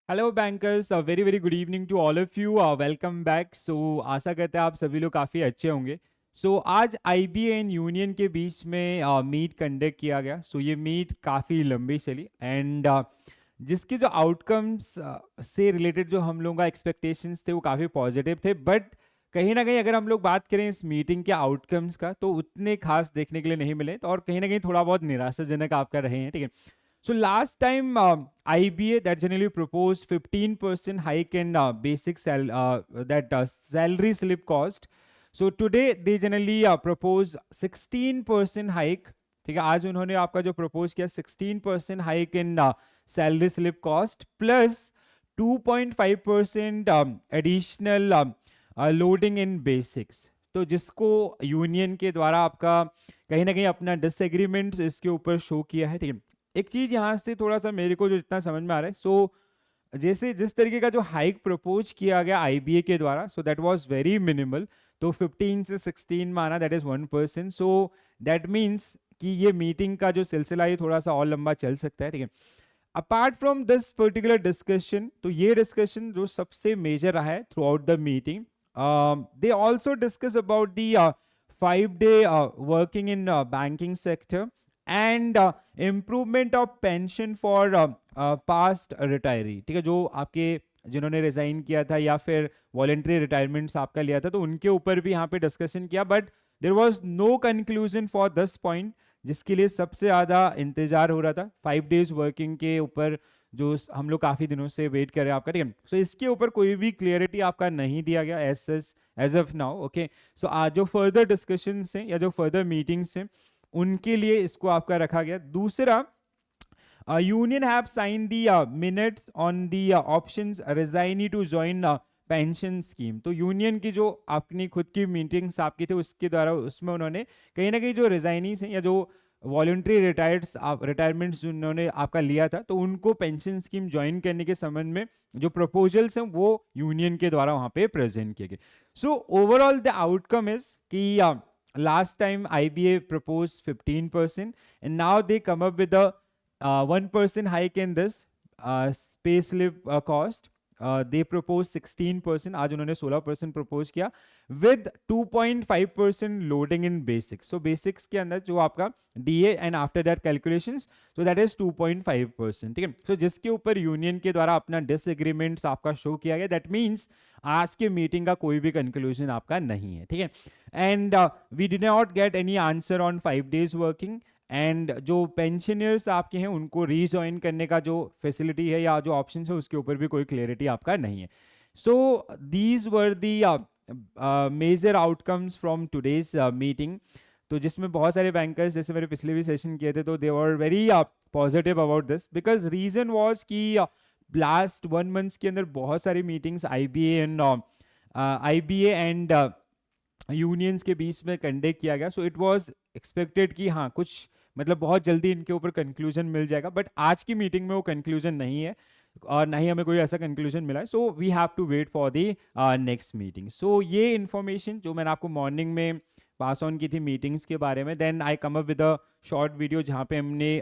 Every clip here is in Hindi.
Hello bankers, very very good evening to all of you. Welcome back. So आशा करते हैं आप सभी लोग काफ़ी अच्छे होंगे। सो आज आईबीए एंड यूनियन के बीच में मीट कंडक्ट किया गया। सो ये मीट काफ़ी लंबी चली एंड जिसके जो आउटकम्स से रिलेटेड जो हम लोगों का एक्सपेक्टेशंस थे वो काफ़ी पॉजिटिव थे, बट कहीं ना कहीं अगर हम लोग बात करें इस मीटिंग के आउटकम्स का तो उतने खास देखने के लिए नहीं मिले, तो और कहीं ना कहीं थोड़ा बहुत निराशाजनक आपका रहे हैं। ठीक है। So last time IBA that generally proposed 15% hike in basic salary slip cost. So today they generally propose 16% hike. ठीक है, आज उन्होंने आपका जो प्रपोज किया 16% hike in salary slip cost plus 2.5% additional loading in basics. तो जिसको यूनियन के द्वारा आपका कहीं ना कहीं अपना डिसएग्रीमेंट इसके ऊपर शो किया है। ठीक है, एक चीज यहाँ से थोड़ा सा मेरे को जो जितना समझ में आ रहा है, सो जैसे जिस तरीके का जो हाइक प्रपोज किया गया आईबीए के द्वारा, so that was very minimal. तो 15 से 16 माना, that is 1%। So that means कि ये मीटिंग का जो सिलसिला ये थोड़ा सा और लंबा चल सकता है। ठीक है, apart from this particular discussion, तो ये डिस्कशन जो सबसे मेजर रहा है through out the meeting, they also discuss about the 5 day working in banking sector and improvement of pension for past retiree. ठीक है, जो आपके जिन्होंने रिजाइन किया था या फिर वॉलेंट्री रिटायरमेंट्स आपका लिया था, तो उनके ऊपर भी यहाँ पे डिस्कशन किया, but there was no conclusion for this point, जिसके लिए सबसे ज़्यादा इंतजार हो रहा था 5 days वर्किंग के ऊपर, जो हम लोग काफ़ी दिनों से वेट कर रहे हैं आपका। ठीक है, सो इसके ऊपर कोई भी क्लियरिटी आपका नहीं दिया गया एज ऑफ नाउ। ओके, सो आज जो फर्दर डिस्कशन हैं या जो फर्दर मीटिंग्स हैं उनके लिए इसको आपका रखा गया। दूसरा, union have signed the minutes on the options resignee to join pension scheme. तो यूनियन की जो अपनी खुद की मीटिंग्स आपकी थी उसके द्वारा उसमें उन्होंने कहीं ना कहीं जो रिजाइनीज हैं या जो वॉलंटरी रिटायरमेंट्स जिन्होंने आपका लिया था, तो उनको पेंशन स्कीम ज्वाइन करने के संबंध में जो प्रपोजल्स हैं वो यूनियन के द्वारा वहाँ पे प्रेजेंट किए गए। So overall the outcome is कि last time IBA proposed 15% and now they come up with a 1% hike in this pay slip cost. They propose 16%, आज उन्होंने 16% propose किया with 2.5% loading in basics. So basics के अंदर जो आपका DA and after that calculations, so that is 2.5%. ठीक है, so जिसके ऊपर यूनियन के द्वारा अपना डिसएग्रीमेंट्स आपका शो किया गया, दैट मीन्स आज के मीटिंग का कोई भी कंक्लूजन आपका नहीं है। ठीक है, and we did not get any answer on 5 days working, and जो पेंशनर्स आपके हैं उनको रीजॉइन करने का जो फैसिलिटी है या जो ऑप्शन है उसके ऊपर भी कोई क्लियरिटी आपका नहीं है। So these were the major outcomes from today's meeting. तो जिसमें बहुत सारे बैंकर्स, जैसे मेरे पिछले भी सेशन किए थे, तो they were very positive about this, because reason was कि लास्ट 1 month के अंदर बहुत सारी मीटिंग्स आईबीए एंड यूनियंस के बीच में कंडक्ट किया गया। सो इट वाज एक्सपेक्टेड कि हाँ कुछ मतलब बहुत जल्दी इनके ऊपर कंक्लूजन मिल जाएगा, बट आज की मीटिंग में वो कंक्लूजन नहीं है और ना ही हमें कोई ऐसा कंक्लूजन मिला है। So we have to wait for the next meeting. So ये इन्फॉर्मेशन जो मैंने आपको मॉर्निंग में पास ऑन की थी मीटिंग्स के बारे में, then I come up with a short video जहाँ पे हमने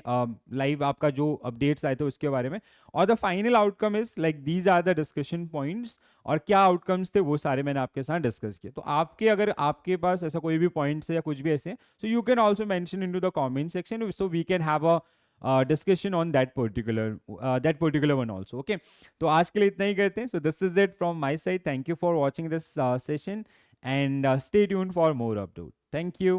लाइव आपका जो अपडेट्स आए थे उसके बारे में, और the final outcome is like these are the discussion points, और क्या आउटकम्स थे वो सारे मैंने आपके साथ डिस्कस किए। तो आपके अगर आपके पास ऐसा कोई भी पॉइंट्स है या कुछ भी ऐसे हैं, so you can also mention into the comment section, so we can have a discussion on that particular one also. Okay, तो आज के लिए इतना ही करते हैं. So this is it from my side. Thank you for watching this session and stay tuned for more update. Thank you.